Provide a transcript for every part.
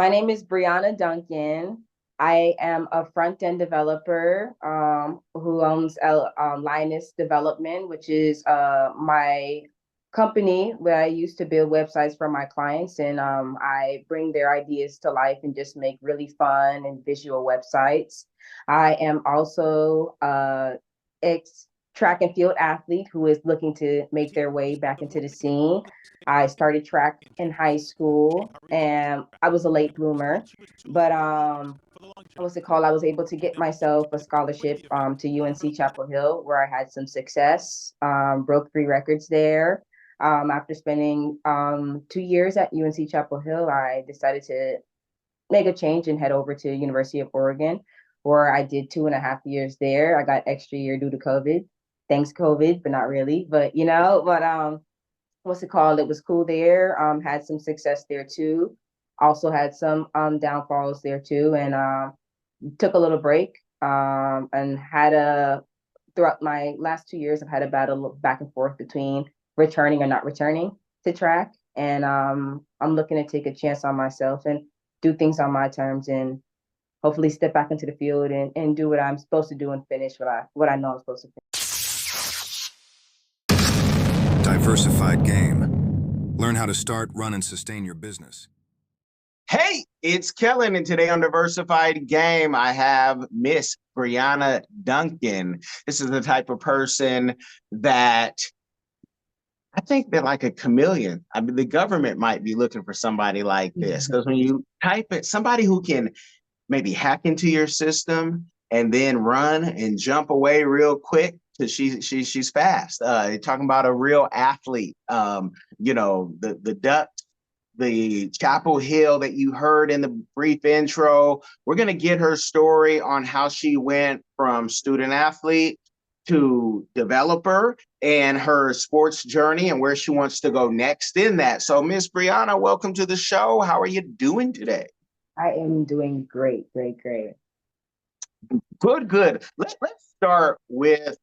My name is Brianna Duncan. I am a front-end developer who owns Linus Development, which is my company where I used to build websites for my clients, and I bring their ideas to life and just make really fun and visual websites. I am also ex track and field athlete who is looking to make their way back into the scene. I started track in high school and I was a late bloomer, but what's it called? I was able to get myself a scholarship to UNC Chapel Hill where I had some success, broke 3 records there. After spending 2 years at UNC Chapel Hill, I decided to make a change and head over to University of Oregon, where I did 2.5 years there. I got extra year due to COVID. Thanks COVID, but not really. But what's it called? It was cool there. Had some success there too. Also had some downfalls there too, and took a little break. And had a throughout my last 2 years, I've had a battle back and forth between returning or not returning to track, and I'm looking to take a chance on myself and do things on my terms and hopefully step back into the field and do what I'm supposed to do and finish what I know I'm supposed to Diversified Game. Learn how to start, run, and sustain your business. Hey, it's Kellen, and today on Diversified Game, I have Miss Brianna Duncan. This is the type of person that I think they're like a chameleon. I mean, the government might be looking for somebody like this because when you type it, somebody who can maybe hack into your system and then run and jump away real quick because she's fast. You're talking about a real athlete. The duck, the Chapel Hill that you heard in the brief intro. We're going to get her story on how she went from student athlete to developer and her sports journey and where she wants to go next in that. So Miss Brianna, welcome to the show. How are you doing today? I am doing great, great, great. Good. Let's start with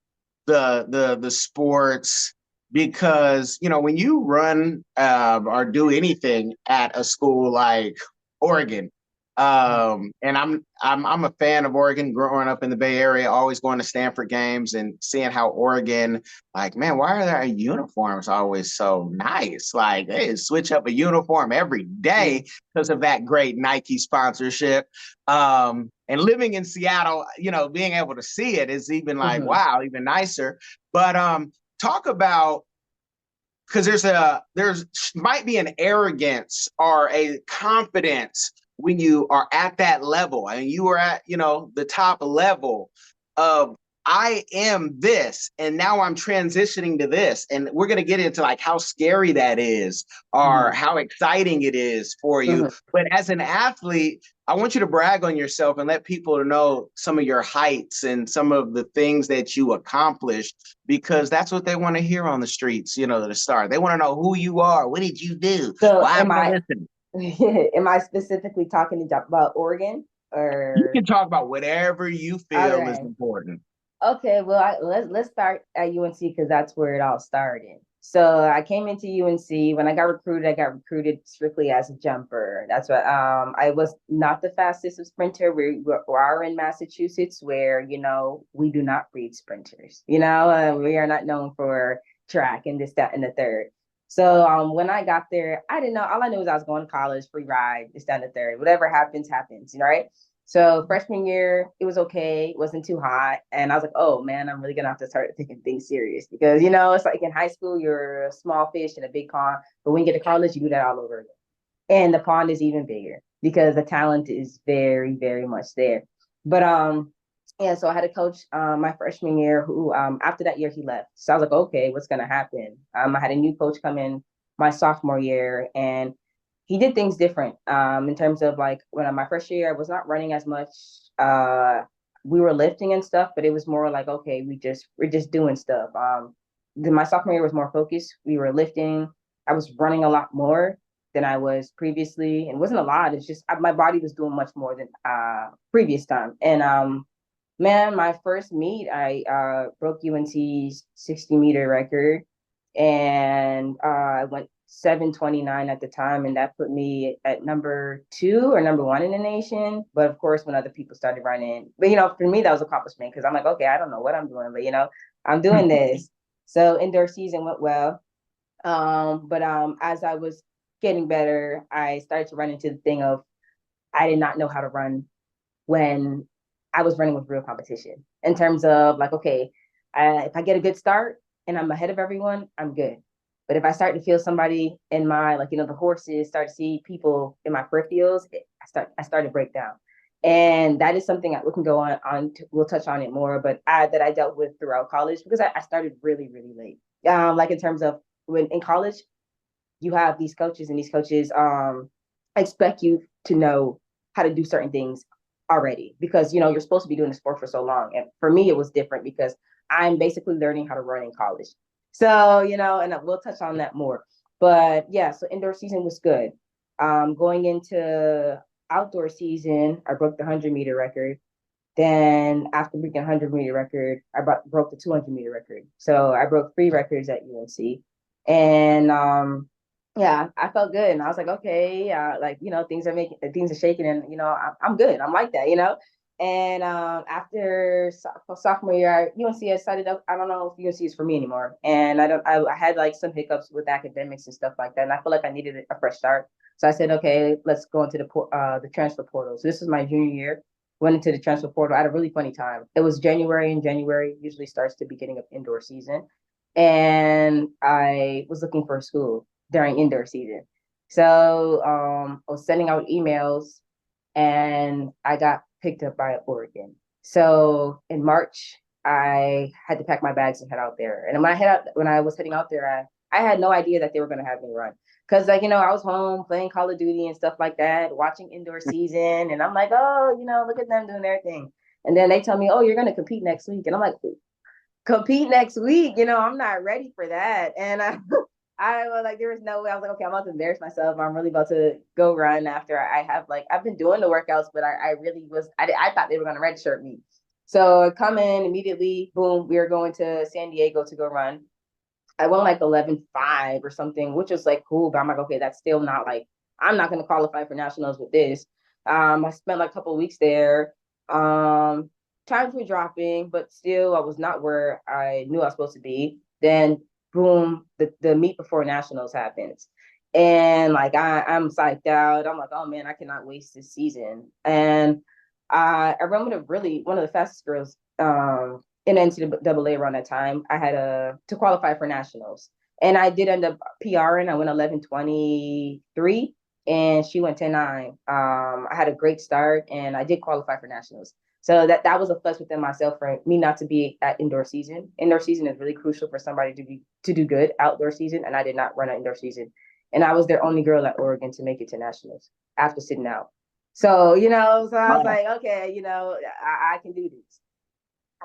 the sports because when you run or do anything at a school like Oregon, and I'm a fan of Oregon. Growing up in the Bay Area, always going to Stanford games and seeing how Oregon, like, man, why are their uniforms always so nice? Like they switch up a uniform every day because of that great Nike sponsorship. And living in Seattle, being able to see it is even like, wow, even nicer. But talk about, because there's might be an arrogance or a confidence when you are at that level. I mean, you are at, the top level of I am this, and now I'm transitioning to this. And we're going to get into like how scary that is or how exciting it is for you. But as an athlete, I want you to brag on yourself and let people know some of your heights and some of the things that you accomplished, because that's what they want to hear on the streets, to start. They want to know who you are. What did you do? So Why am I listening? am I specifically talking about Oregon You or? can talk about whatever you feel is important. Okay, well, let's start at UNC because that's where it all started. So I came into UNC. When I got recruited, strictly as a jumper. That's what I was not the fastest of sprinter. We are in Massachusetts where, we do not breed sprinters. We are not known for track and this, that, and the third. So when I got there, I didn't know. All I knew was I was going to college, free ride, this, that, and the third. Whatever happens, happens, right? So freshman year, it was okay. It wasn't too hot. And I was like, oh man, I'm really gonna have to start taking things serious because it's like in high school, you're a small fish in a big pond. But when you get to college, you do that all over again. And the pond is even bigger because the talent is very, very much there. But yeah, so I had a coach my freshman year who after that year he left. So I was like, okay, what's gonna happen? I had a new coach come in my sophomore year and he did things different in terms of like when my first year I was not running as much. We were lifting and stuff, but it was more like, okay, we're just doing stuff. My sophomore year was more focused. We were lifting. I was running a lot more than I was previously, and it wasn't a lot. It's just my body was doing much more than previous time. And man, my first meet, I broke UNC's 60-meter record, and I went 7:29 at the time, and that put me at number 2 or number 1 in the nation. But of course, when other people started running, but for me that was accomplishment because I'm like, okay, I don't know what I'm doing, but I'm doing this. So indoor season went well. But as I was getting better, I started to run into the thing of I did not know how to run when I was running with real competition in terms of like, okay, if I get a good start and I'm ahead of everyone, I'm good. But if I start to feel somebody in my, like, the horses, start to see people in my peripherals, I start to break down. And that is something we can go we'll touch on it more, but that I dealt with throughout college because I started really, really late. Like in terms of when in college, you have these coaches and these coaches expect you to know how to do certain things already because you're supposed to be doing the sport for so long. And for me it was different because I'm basically learning how to run in college. So and we'll touch on that more, but yeah, so indoor season was good. Going into outdoor season, I broke the 100-meter record. Then after breaking 100-meter record, I broke the 200-meter record. So I broke 3 records at UNC. And yeah, I felt good. And I was like, okay, like, things are shaking and, I'm good. I'm like that. And after sophomore year, UNC, I decided, I don't know if UNC is for me anymore. And I had like some hiccups with academics and stuff like that. And I feel like I needed a fresh start. So I said, okay, let's go into the transfer portal. So this is my junior year. Went into the transfer portal. I had a really funny time. It was January, and January usually starts the beginning of indoor season. And I was looking for a school during indoor season. So I was sending out emails and I got picked up by Oregon. So in March, I had to pack my bags and head out there. And when I was heading out there, I had no idea that they were going to have me run. Because, like, I was home playing Call of Duty and stuff like that, watching indoor season. And I'm like, oh, look at them doing their thing. And then they tell me, oh, you're going to compete next week. And I'm like, compete next week? I'm not ready for that. And I was like, there was no way. I was like, okay, I'm about to embarrass myself. I'm really about to go run after I have I've been doing the workouts, but I really was, I thought they were going to redshirt me. So I come in immediately, boom, we were going to San Diego to go run. I went like 11:5 or something, which was like cool, but I'm like, okay, that's still not like, I'm not going to qualify for nationals with this. I spent like a couple of weeks there. Times were dropping, but still I was not where I knew I was supposed to be. Then boom, the meet before nationals happens. And like I'm psyched out. I'm like, oh man, I cannot waste this season. And I remember one of the fastest girls in NCAA around that time. I had to qualify for nationals. And I did end up PRing. I went 11:23 and she went 10:9. I had a great start and I did qualify for nationals. So that was a flex within myself for me not to be at indoor season. Indoor season is really crucial for somebody to do good outdoor season, and I did not run an indoor season. And I was their only girl at Oregon to make it to nationals after sitting out. So, so I was like, okay, I can do this.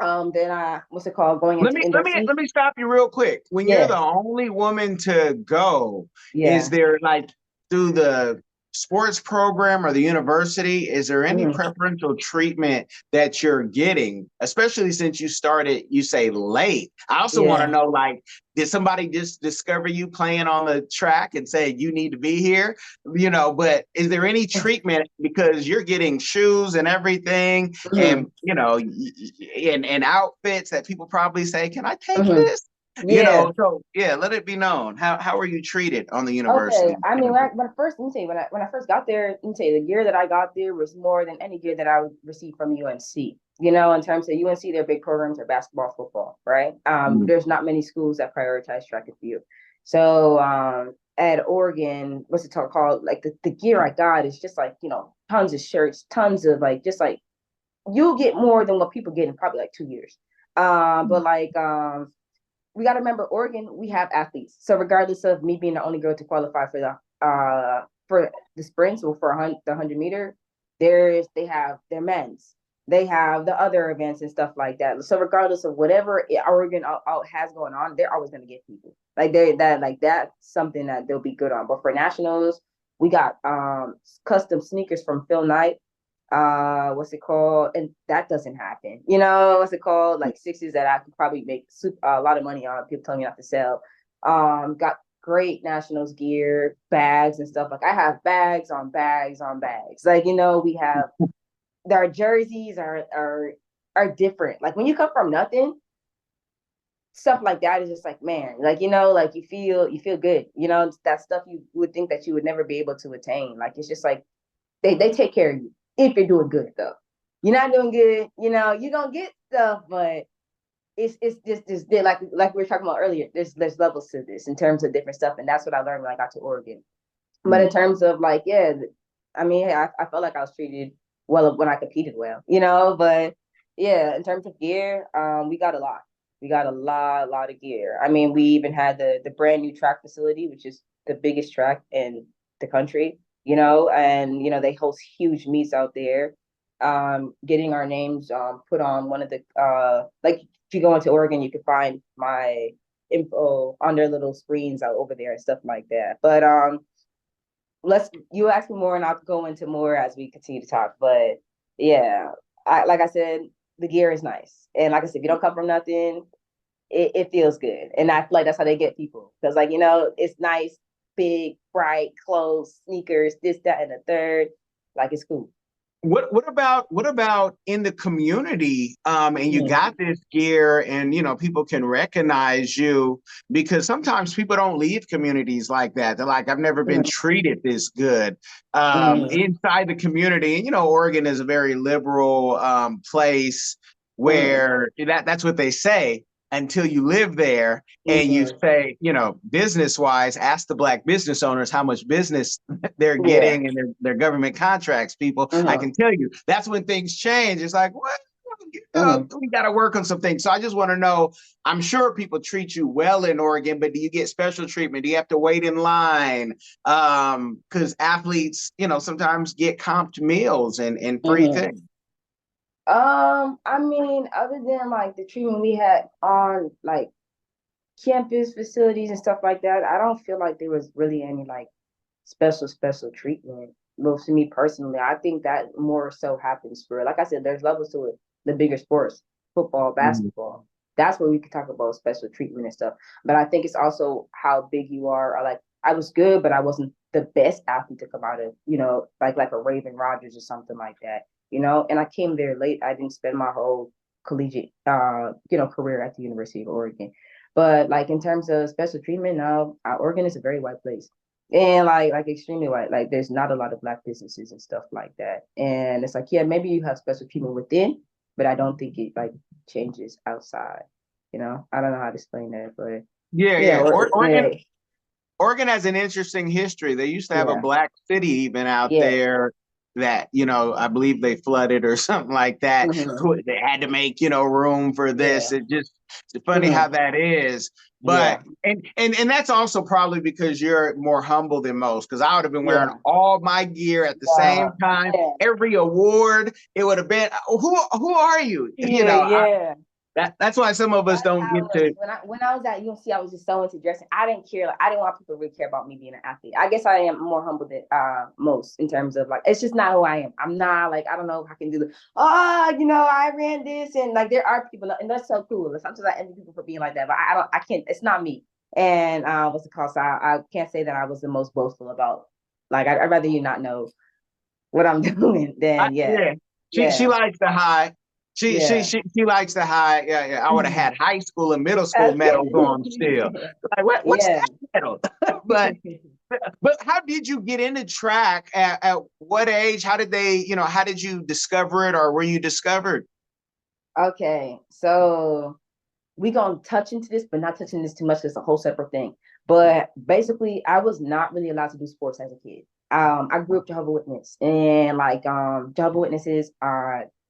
Then what's it called? Going Let into me indoor let me season. let me stop you real quick. When you're Yeah, the only woman to go, is yeah. there like through the sports program or the university, is there any Mhm. preferential treatment that you're getting, especially since you started, you say late? I also want to Yeah. know, like, did somebody just discover you playing on the track and say you need to be here? But is there any treatment because you're getting shoes and everything Mhm. and and outfits that people probably say, can I take Mhm. this? Yeah. So yeah, let it be known. How are you treated on the Okay, university I mean, campus? let me tell you, when I first got there, let me tell you, the gear that I got there was more than any gear that I would receive from UNC. In terms of UNC, their big programs are basketball, football, right? Mhm. There's not many schools that prioritize track and field. So, at Oregon, what's it called? Like the gear I got is just like, tons of shirts, tons of like, just like you'll get more than what people get in probably like 2 years. But like, we got to remember Oregon, we have athletes. So regardless of me being the only girl to qualify for the sprints or for the 100-meter, they have their men's. They have the other events and stuff like that. So regardless of whatever Oregon has going on, they're always going to get people. That's something that they'll be good on. But for nationals, we got custom sneakers from Phil Knight. What's it called? And that doesn't happen. What's it called? Like sixes that I could probably make a lot of money on. People tell me not to sell. Got great Nationals gear, bags and stuff. Like I have bags on bags on bags. Like, we have our jerseys are different. Like when you come from nothing, stuff like that is just like, man, like, like you feel good. That stuff you would think that you would never be able to attain. Like it's just like they take care of you if you're doing good though. You're not doing good, you're gonna get stuff, but it's just this like we were talking about earlier, there's levels to this in terms of different stuff. And that's what I learned when I got to Oregon. But in terms of like, yeah, I mean, I felt like I was treated well when I competed well, but yeah, in terms of gear, we got a lot. We got a lot of gear. I mean, we even had the brand new track facility, which is the biggest track in the country, and they host huge meets out there. Getting our names put on one of the like if you go into Oregon, you can find my info on their little screens out over there and stuff like that. But let's you ask me more and I'll go into more as we continue to talk. But yeah, like I said, the gear is nice. And like I said, if you don't come from nothing, it feels good. And I feel like that's how they get people. Because like, it's nice, big, bright clothes, sneakers, this, that, and the third. Like it's cool. What about in the community? And you got this gear, and people can recognize you, because sometimes people don't leave communities like that. They're like, I've never been treated this good inside the community. And Oregon is a very liberal place where that's what they say until you live there and you say, business wise, ask the Black business owners how much business they're getting and their government contracts, people. I can tell you that's when things change. It's like, what? We got to work on some things. So I just want to know, I'm sure people treat you well in Oregon, but do you get special treatment? Do you have to wait in line? Because athletes, sometimes get comped meals and free things. I mean, other than like the treatment we had on like campus facilities and stuff like that, I don't feel like there was really any like special treatment. Well, to me personally, I think that more so happens for, like I said, there's levels to it. The bigger sports, football, basketball, that's where we could talk about special treatment and stuff. But I think it's also how big you are. Or like I was good, but I wasn't the best athlete to come out of, like a Raven Rogers or something like that. And I came there late. I didn't spend my whole collegiate, career at the University of Oregon. But like in terms of special treatment, now Oregon is a very white place, and like extremely white. Like there's not a lot of Black businesses and stuff like that. And it's like, yeah, maybe you have special treatment within, but I don't think it like changes outside. I don't know how to explain that, but Yeah. yeah, Oregon has an interesting history. They used to have a yeah, Black city even out yeah. there that, I believe they flooded or something like that. Mm-hmm. They had to make, room for this. Yeah. It's funny how Mm-hmm. that is. Yeah. But and that's also probably because you're more humble than most. Because I would have been wearing Yeah. all my gear at the Yeah. same time, Yeah. every award. It would have been, who are you? Yeah. Yeah. That's why some of us That's don't how get it was to. when I was at UNC. I was just so into dressing. I didn't care. Like I didn't want people to really care about me being an athlete. I guess I am more humble than most in terms of like it's just not who I am. I'm not like I don't know if I can do the I ran this and like there are people and that's so cool. Sometimes I envy people for being like that, but I can't. It's not me. And what's it called? So I can't say that I was the most boastful about. Like I'd rather you not know what I'm doing than Yeah, she yeah, likes to hide. yeah. She likes to hide. Yeah. I would have had high school and middle school medals on still. Like what's Yeah. that medal? but but how did you get into track? At what age? How did how did you discover it, or were you discovered? Okay, so we gonna touch into this, but not touching this too much. It's a whole separate thing. But basically, I was not really allowed to do sports as a kid. I grew up Jehovah Witness, and like Jehovah Witnesses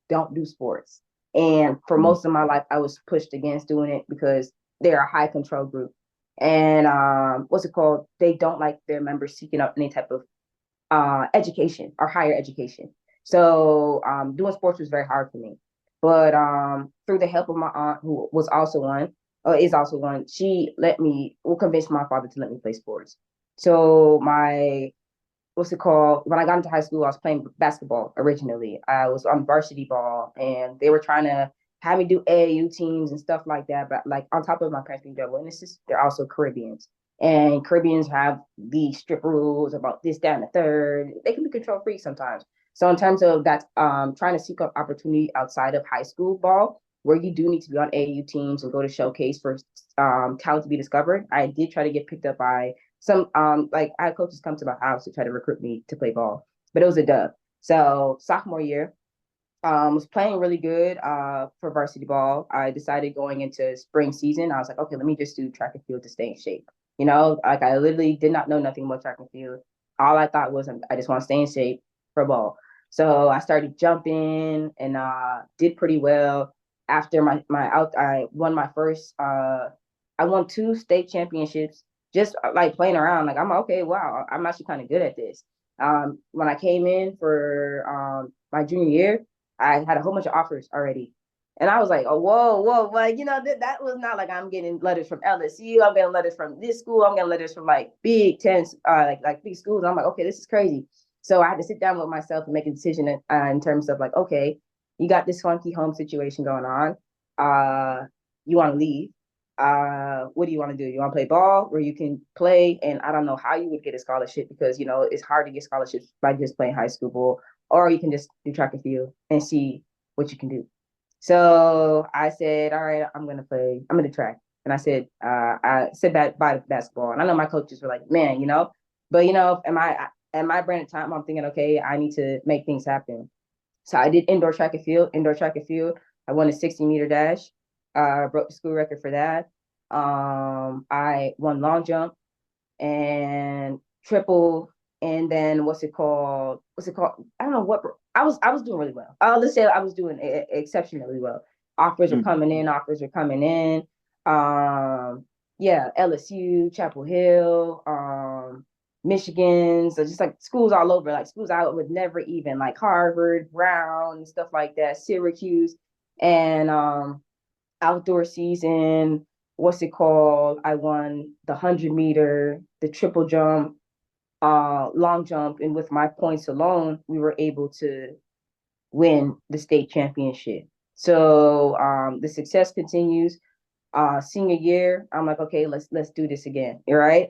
don't do sports. And for most of my life, I was pushed against doing it because they're a high control group. And what's it called? They don't like their members seeking out any type of education or higher education. So doing sports was very hard for me. But through the help of my aunt, who was also one, is also one, she convince my father to let me play sports. So what's it called? When I got into high school, I was playing basketball originally. I was on varsity ball, and they were trying to have me do AAU teams and stuff like that. But like on top of my parents being Jehovah's Witnesses, they're also Caribbeans. And Caribbeans have these strict rules about this, that, and the third. They can be control free sometimes. So in terms of that, trying to seek up opportunity outside of high school ball, where you do need to be on AAU teams and go to showcase for talent to be discovered, I did try to get picked up by some like I had coaches come to my house to try to recruit me to play ball, but it was a dub. So sophomore year, was playing really good for varsity ball. I decided going into spring season, I was like, okay, let me just do track and field to stay in shape. You know, like I literally did not know nothing about track and field. All I thought was I just want to stay in shape for ball. So I started jumping and did pretty well. After I won my first I won 2 state championships just like playing around. Like I'm okay, wow, I'm actually kind of good at this. When I came in for my junior year, I had a whole bunch of offers already. And I was like, oh, whoa. Like, that was not like I'm getting letters from LSU. I'm getting letters from this school. I'm getting letters from like Big Ten, like big schools. I'm like, okay, this is crazy. So I had to sit down with myself and make a decision in terms of like, okay, you got this funky home situation going on. You want to leave. What do you want to do? You want to play ball where you can play? And I don't know how you would get a scholarship because, it's hard to get scholarships by just playing high school ball, or you can just do track and field and see what you can do. So I said, all right, I'm going to track. And I said by basketball. And I know my coaches were like, man, but at my brain at the time, I'm thinking, okay, I need to make things happen. So I did indoor track and field. I won a 60-meter dash, broke the school record for that. I won long jump and triple, and then what's it called? I don't know what I was doing really well. Let's say I was doing exceptionally well. Offers were coming in. Yeah, LSU, Chapel Hill, Michigan, so just like schools all over, like schools I would never even, like Harvard, Brown, stuff like that, Syracuse, and outdoor season. What's it called? I won the 100-meter, the triple jump, long jump, and with my points alone, we were able to win the state championship. So the success continues. Senior year, I'm like, okay, let's do this again. Right?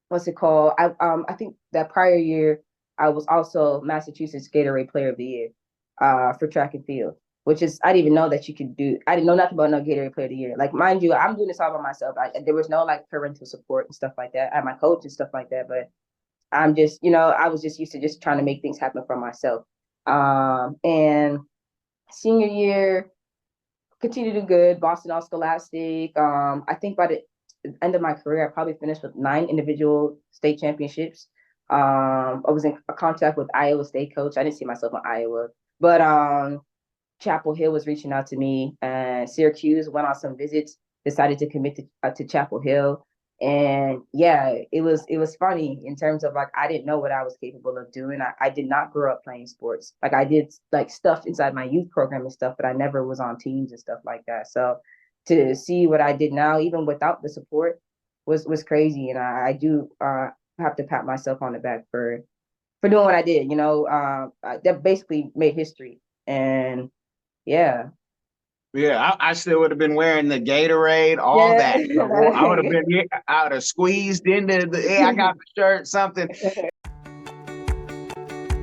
What's it called? I think that prior year I was also Massachusetts Gatorade Player of the Year for track and field, which is I didn't even know that you could do. I didn't know nothing about no Gatorade Player of the Year. Like mind you, I'm doing this all by myself. There was no like parental support and stuff like that. I had my coach and stuff like that, but I'm just, I was just used to just trying to make things happen for myself. And senior year, continue to do good. Boston All Scholastic. I think by the end of my career, I probably finished with 9 individual state championships. I was in a contact with Iowa State coach. I didn't see myself in Iowa, but Chapel Hill was reaching out to me, and Syracuse went on some visits. Decided to commit to Chapel Hill, and yeah, it was funny in terms of like I didn't know what I was capable of doing. I did not grow up playing sports. Like I did like stuff inside my youth program and stuff, but I never was on teams and stuff like that. So to see what I did now, even without the support, was crazy. And I do have to pat myself on the back for doing what I did. That basically made history. And yeah. Yeah, I still would have been wearing the Gatorade, all Yeah. that. I would have been, I would have squeezed into I got the shirt, something.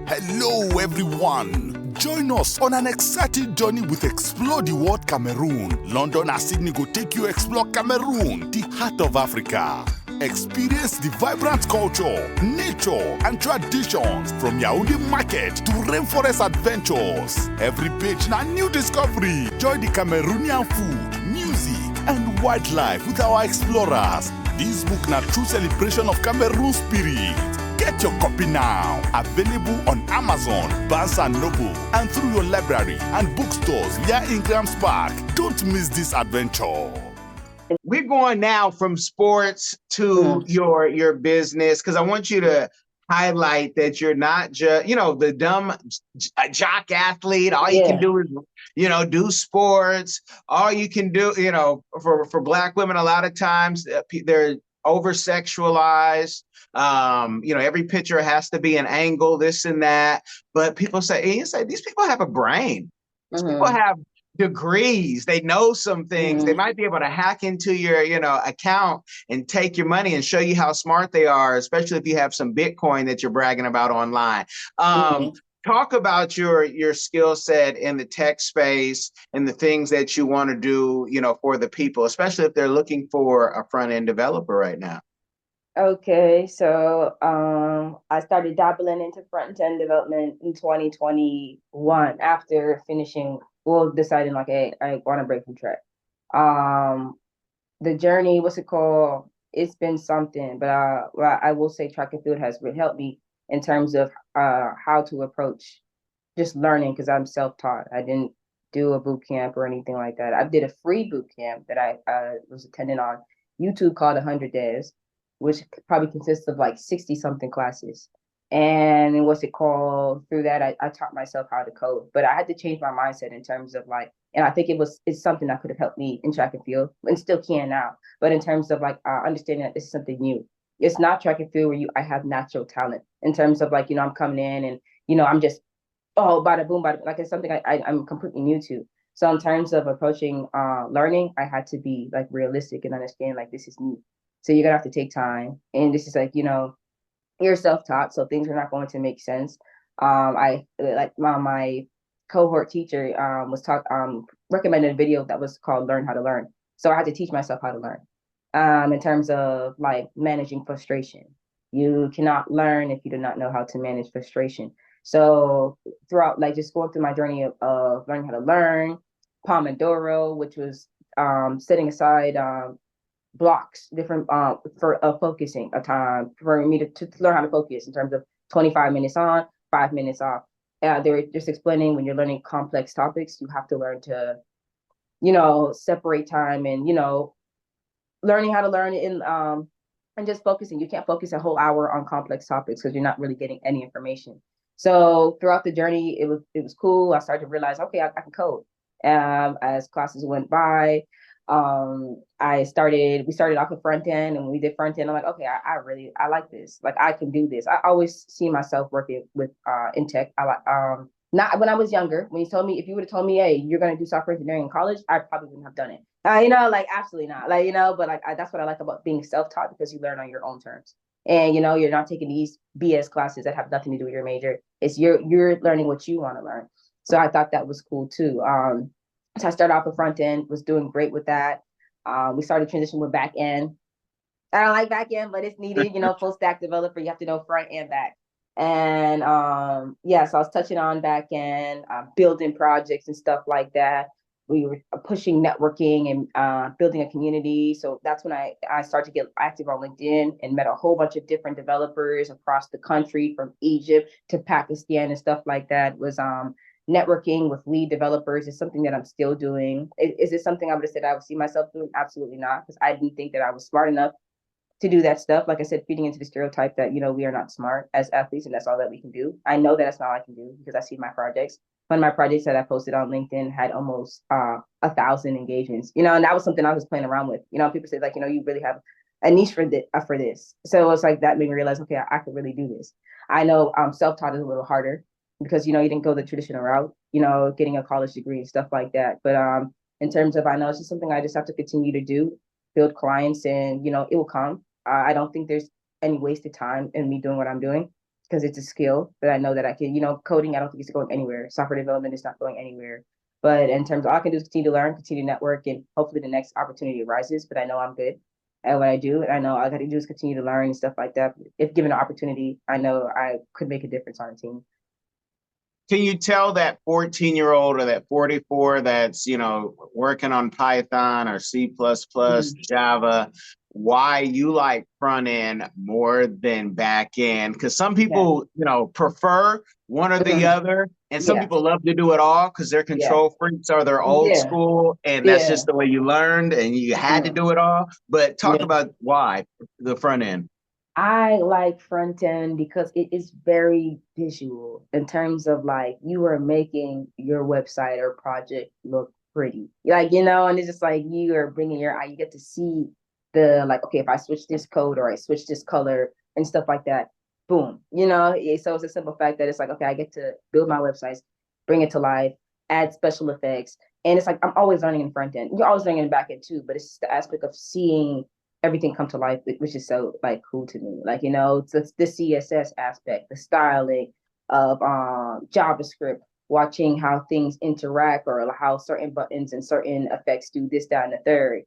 Hello, everyone. Join us on an exciting journey with Explore the World Cameroon. London and Sydney go take you explore Cameroon, the heart of Africa. Experience the vibrant culture, nature, and traditions from Yaoundé market to rainforest adventures. Every page na new discovery. Join the Cameroonian food, music, and wildlife with our explorers. This book na true celebration of Cameroon spirit. Get your copy now. Available on Amazon, Barnes & Noble, and through your library and bookstores via Ingram's Park. Don't miss this adventure. We're going now from sports to your business, because I want you to highlight that you're not just, the dumb jock athlete. All you can do is, do sports. All you can do, for Black women, a lot of times they're over-sexualized. Every picture has to be an angle, this and that. But people say, these people have a brain. These people have degrees. They know some things. They might be able to hack into your, account and take your money and show you how smart they are, especially if you have some Bitcoin that you're bragging about online. Talk about your skill set in the tech space and the things that you want to do, for the people, especially if they're looking for a front end developer right now. Okay, so I started dabbling into front end development in 2021 after finishing, well, deciding like, hey, I want to break from track. The journey, what's it called? It's been something, but well, I will say track and field has really helped me in terms of how to approach just learning because I'm self-taught. I didn't do a boot camp or anything like that. I did a free boot camp that I was attending on YouTube called 100 Days, which probably consists of like 60 something classes. And what's it called? Through that, I taught myself how to code, but I had to change my mindset in terms of like, and I think it's something that could have helped me in track and field and still can now. But in terms of like understanding that this is something new, it's not track and field where I have natural talent in terms of like, I'm coming in and, I'm just, oh, bada boom, bada, like it's something I'm completely new to. So in terms of approaching learning, I had to be like realistic and understand like this is new. So you're gonna have to take time. And this is like, you're self-taught, so things are not going to make sense. I like my cohort teacher recommended a video that was called Learn How to Learn. So I had to teach myself how to learn. In terms of like managing frustration. You cannot learn if you do not know how to manage frustration. So throughout like just going through my journey of learning how to learn, Pomodoro, which was setting aside blocks different for focusing a time for me to learn how to focus in terms of 25 minutes on, 5 minutes off. They were just explaining when you're learning complex topics, you have to learn to, separate time and, learning how to learn in and just focusing. You can't focus a whole hour on complex topics because you're not really getting any information. So throughout the journey, it was cool. I started to realize, okay, I can code. As classes went by, we started off with front end, and when we did front end, I'm like, okay, I like this. Like I can do this. I always see myself working with in tech. I like not when I was younger. When if you would have told me, hey, you're gonna do software engineering in college, I probably wouldn't have done it. Like absolutely not. Like, but like that's what I like about being self-taught because you learn on your own terms. And you're not taking these BS classes that have nothing to do with your major. It's you're learning what you want to learn. So I thought that was cool too. So I started off with front end, was doing great with that. We started transition with back end. I don't like back end, but it's needed, full stack developer, you have to know front and back. And yeah, so I was touching on back end, building projects and stuff like that. We were pushing networking and building a community. So that's when I started to get active on LinkedIn and met a whole bunch of different developers across the country, from Egypt to Pakistan and stuff like that. It was networking with lead developers is something that I'm still doing. Is it something I would have said I would see myself doing? Absolutely not, because I didn't think that I was smart enough to do that stuff. Like I said, feeding into the stereotype that, we are not smart as athletes and that's all that we can do. I know that that's not all I can do because I see my projects. One of my projects that I posted on LinkedIn had almost 1,000 engagements, and that was something I was playing around with. People say like, you really have a niche for this. So it's like that made me realize, okay, I could really do this. I know self-taught is a little harder because, you didn't go the traditional route, getting a college degree and stuff like that. But in terms of, I know it's just something I just have to continue to do, build clients, and, it will come. I don't think there's any wasted time in me doing what I'm doing because it's a skill that I know that I can, coding, I don't think it's going anywhere. Software development is not going anywhere. But in terms of all I can do is continue to learn, continue to network, and hopefully the next opportunity arises. But I know I'm good at what I do. And I know all I got to do is continue to learn and stuff like that. If given an opportunity, I know I could make a difference on a team. Can you tell that 14-year-old or that 44 that's, working on Python or C++, Java, why you like front end more than back end? Because some people, prefer one or the other. And some people love to do it all because they're control freaks or they're old school. And that's just the way you learned and you had to do it all. But talk about why the front end. I like front end because it is very visual in terms of like you are making your website or project look pretty. Like, and it's just like you are bringing your eye, you get to see the like, okay, if I switch this code or I switch this color and stuff like that, boom, so it's a simple fact that it's like, okay, I get to build my websites, bring it to life, add special effects, And it's like I'm always learning in front end. You're always learning in the back end too, but it's just the aspect of seeing everything come to life, which is so like cool to me. Like, it's the CSS aspect, the styling of JavaScript, watching how things interact or how certain buttons and certain effects do this, that, and the third.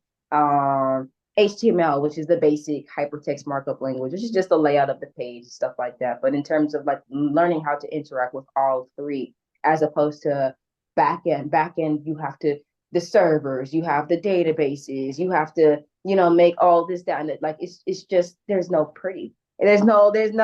HTML, which is the basic hypertext markup language, which is just the layout of the page and stuff like that. But in terms of like learning how to interact with all three, as opposed to back end, you have to the servers, you have the databases, you have to, make all this, that, and that. Like it's just there's no pretty. There's no in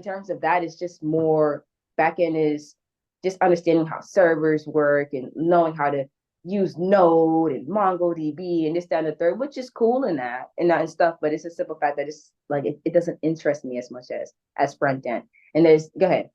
terms of that, it's just more back end is just understanding how servers work and knowing how to use Node and MongoDB and this, that, and the third, which is cool in that and stuff. But it's a simple fact that it's like it doesn't interest me as much as front end. And go ahead.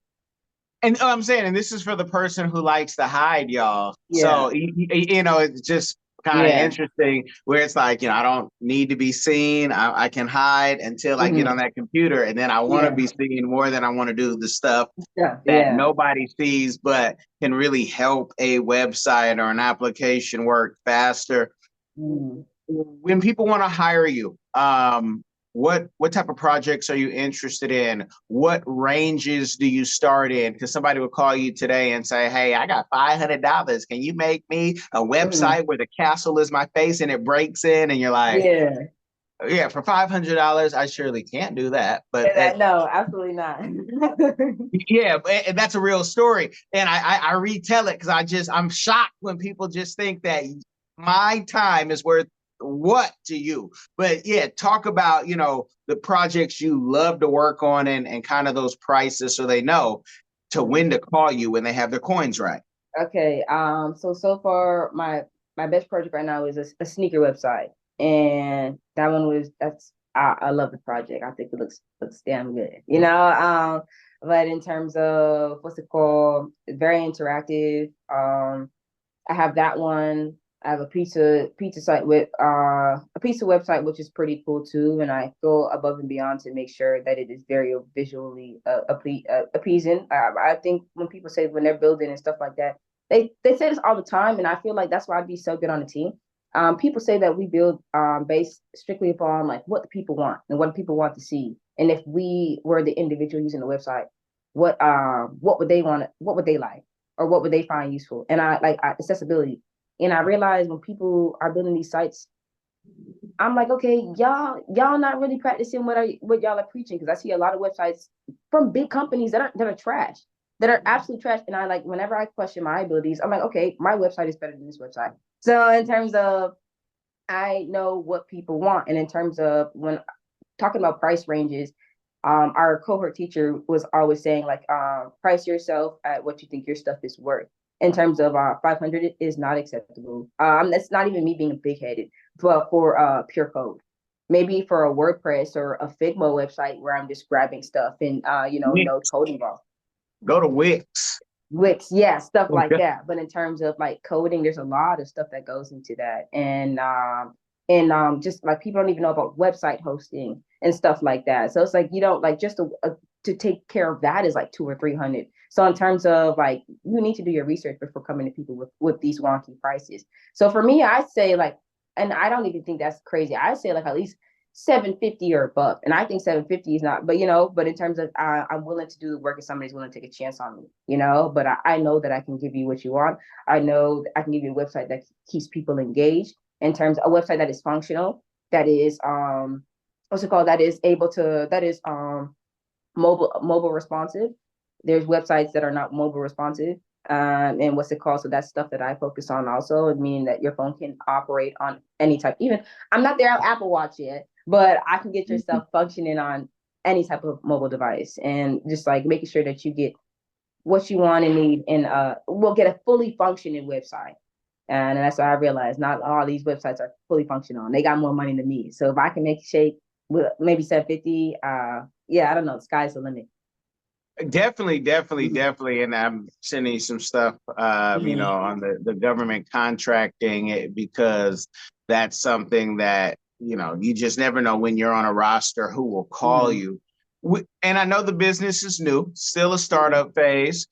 And I'm saying, and this is for the person who likes to hide, y'all. Yeah. So, it's just kind of interesting where it's like, I don't need to be seen. I can hide until I get on that computer. And then I want to be seen more than I want to do the stuff that nobody sees, but can really help a website or an application work faster. When people want to hire you, what type of projects are you interested in? What ranges do you start in? Because somebody would call you today and say, hey, I got $500. Can you make me a website where the castle is my face and it breaks in? And you're like, yeah, for $500, I surely can't do that. But no, absolutely not. Yeah, and that's a real story. And I retell it because I'm shocked when people just think that my time is worth what to you. But yeah, talk about the projects you love to work on and kind of those prices so they know to when to call you when they have their coins right. Okay. So far my best project right now is a sneaker website, and that one I love the project. I think it looks damn good, but in terms of what's it called, it's very interactive. I have that one. I have a pizza site with a pizza website, which is pretty cool too. And I go above and beyond to make sure that it is very visually appeasing. I think when people say when they're building and stuff like that, they say this all the time, and I feel like that's why I'd be so good on a team. People say that we build based strictly upon like what the people want and what people want to see. And if we were the individual using the website, what would they want? What would they like? Or what would they find useful? And I like accessibility. And I realize when people are building these sites, I'm like, okay, y'all not really practicing what y'all are preaching, because I see a lot of websites from big companies that are trash, that are absolutely trash. And I like whenever I question my abilities, I'm like, okay, my website is better than this website. So in terms of I know what people want, and in terms of when talking about price ranges, our cohort teacher was always saying like price yourself at what you think your stuff is worth. In terms of 500, it is not acceptable. That's not even me being big headed, but for pure code, maybe for a WordPress or a Figma website where I'm just grabbing stuff and no code involved. Go to Wix. Wix, yeah, stuff like that. But in terms of like coding, there's a lot of stuff that goes into that, and just like people don't even know about website hosting and stuff like that. So it's like like just to take care of that is like 200 or 300. So in terms of like you need to do your research before coming to people with these wonky prices. So for me, I say like, and I don't even think that's crazy. I say like at least 750 or above. And I think 750 is not, but in terms of I'm willing to do the work if somebody's willing to take a chance on me, but I know that I can give you what you want. I know that I can give you a website that keeps people engaged, in terms of a website that is functional, that is what's it called, that is mobile responsive. There's websites that are not mobile responsive. And what's it called? So that's stuff that I focus on also, meaning that your phone can operate on any type. Even I'm not there on Apple Watch yet, but I can get your stuff functioning on any type of mobile device, and just like making sure that you get what you want and need, and we'll get a fully functioning website. And that's why I realized not all these websites are fully functional, and they got more money than me. So if I can make it shake with maybe 750, yeah, I don't know, the sky's the limit. Definitely. And I'm sending you some stuff, on the government contracting, because that's something that, you just never know when you're on a roster who will call you. And I know the business is new, still a startup phase.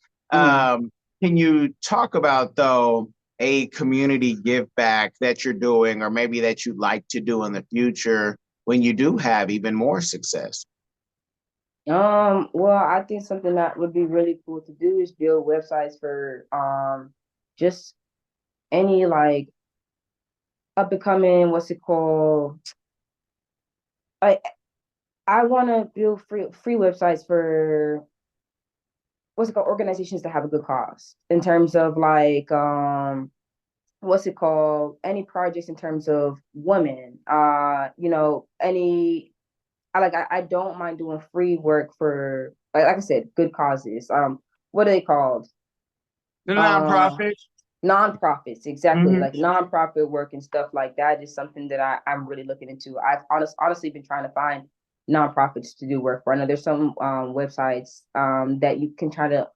Can you talk about, though, a community give back that you're doing, or maybe that you'd like to do in the future when you do have even more success? Well, I think something that would be really cool to do is build websites for just any like up and coming, what's it called? I I want to build free websites for what's it called, organizations that have a good cause in terms of like what's it called, any projects in terms of women, any I don't mind doing free work for like I said, good causes. What are they called? The Um nonprofit. Nonprofits, exactly, Hmm. like nonprofit work and stuff like that is something that I'm really looking into. I've honestly been trying to find nonprofits to do work for. I know there's some websites that you can try to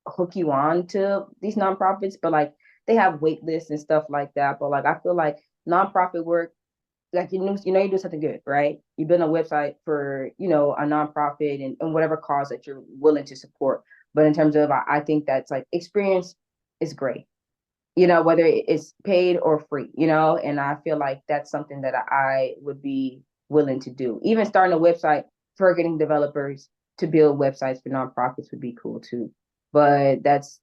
hook you on to these nonprofits, but like they have wait lists and stuff like that. But like I feel like nonprofit work, like you do something good, right? You build a website for, a nonprofit and whatever cause that you're willing to support. But in terms of I think that's like experience is great, whether it's paid or free, and I feel like that's something that I would be willing to do. Even starting a website for getting developers to build websites for nonprofits would be cool too. But that's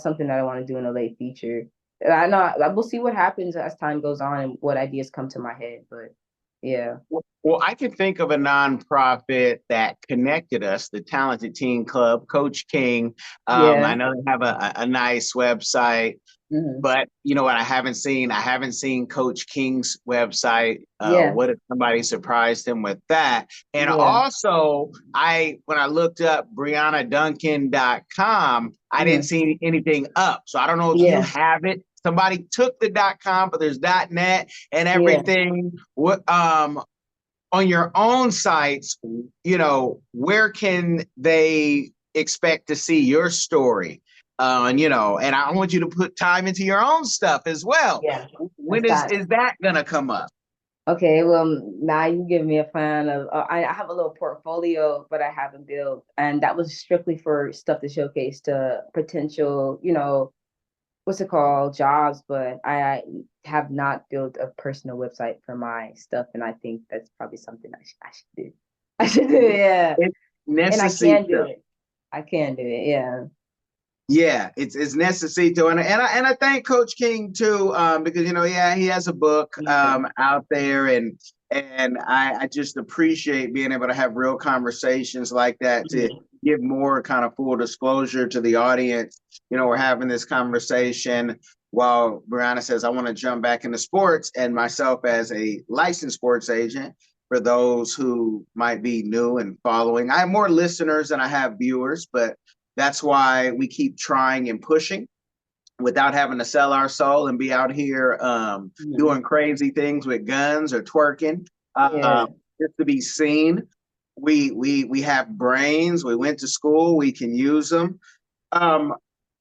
something that I want to do in a late future. I know we'll see what happens as time goes on and what ideas come to my head. But yeah, Well, I can think of a nonprofit that connected us, the Talented Teen Club, Coach King. I yeah, know they have a nice website, hmm, but you know what? I haven't seen Coach King's website. yeah, What if somebody surprised him with that? And yeah, also, when I looked up BriannaDuncan.com, I didn't hmm, see anything up. So I don't know if you yeah, have it. Somebody took the .com, but there's .net and yeah, everything. What on your own sites, where can they expect to see your story? And I want you to put time into your own stuff as well. yeah. When That's is that gonna come up? Okay, well, now you give me a plan of I have a little portfolio, but I haven't built, and that was strictly for stuff to showcase to potential, what's it called, jobs. But I have not built a personal website for my stuff, and I think that's probably something I should do. I should do it, yeah, It's and I can do necessito. it. I can do it, yeah. Yeah, it's necessito, and I thank Coach King too, because yeah, he has a book Yeah, out there, and I just appreciate being able to have real conversations like that to mhm, give more kind of full disclosure to the audience. We're having this conversation while Brianna says, I want to jump back into sports, and myself as a licensed sports agent. For those who might be new and following, I have more listeners than I have viewers, but that's why we keep trying and pushing without having to sell our soul and be out here mhm, doing crazy things with guns or twerking, yeah, just to be seen. We have brains. We went to school. We can use them. Um,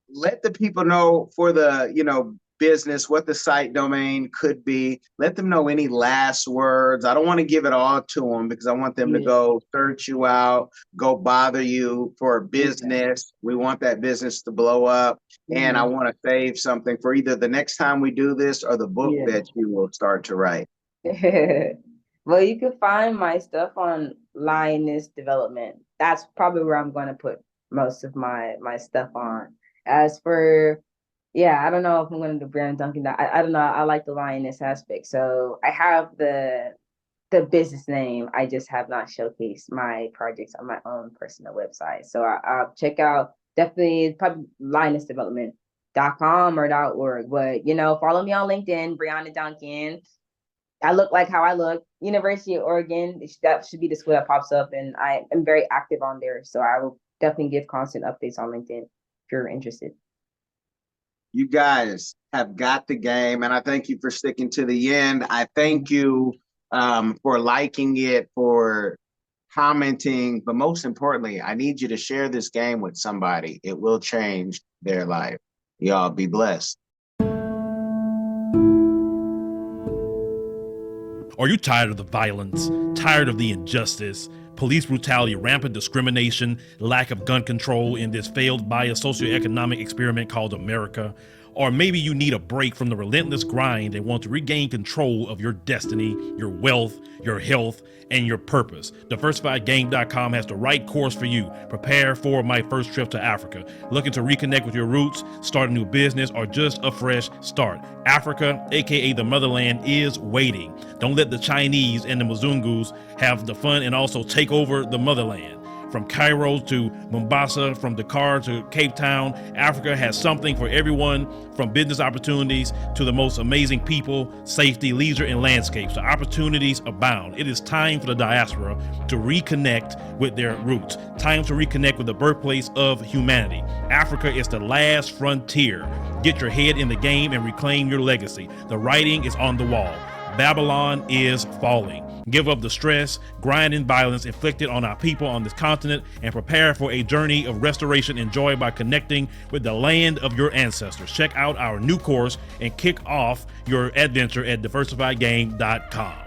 Let the people know for the business what the site domain could be. Let them know any last words. I don't want to give it all to them because I want them to yeah, go search you out, go bother you for yeah. business. We want that business to blow up, and I Mhm, want to save something for either the next time we do this or the book yeah. that you will start to write. Well, you can find my stuff on Lioness Development. That's probably where I'm going to put most of my stuff on. As for, yeah, I don't know if I'm going to do Brianna Duncan. I don't know. I like the Lioness aspect, so I have the business name. I just have not showcased my projects on my own personal website. So I'll check out, definitely probably lionessdevelopment.com or .org. But follow me on LinkedIn, Brianna Duncan. I look like how I look. University of Oregon, that should be the school that pops up, and I am very active on there. So I will definitely give constant updates on LinkedIn if you're interested. You guys have got the game, and I thank you for sticking to the end. I thank you for liking it, for commenting, but most importantly, I need you to share this game with somebody. It will change their life. Y'all be blessed. Are you tired of the violence, tired of the injustice? police brutality, rampant discrimination, lack of gun control in this failed biosocioeconomic experiment called America. Or maybe you need a break from the relentless grind and want to regain control of your destiny, your wealth, your health, and your purpose. DiversifiedGame.com has the right course for you. Prepare for my first trip to Africa. Looking to reconnect with your roots, start a new business, or just a fresh start. Africa, aka the motherland, is waiting. Don't let the Chinese and the Mzungus have the fun and also take over the motherland. From Cairo to Mombasa, from Dakar to Cape Town, Africa has something for everyone, from business opportunities to the most amazing people, safety, leisure, and landscapes. The opportunities abound. It is time for the diaspora to reconnect with their roots. Time to reconnect with the birthplace of humanity. Africa is the last frontier. Get your head in the game and reclaim your legacy. The writing is on the wall. Babylon is falling. Give up the stress, grind, and violence inflicted on our people on this continent and prepare for a journey of restoration and joy by connecting with the land of your ancestors. Check out our new course and kick off your adventure at diversifiedgame.com.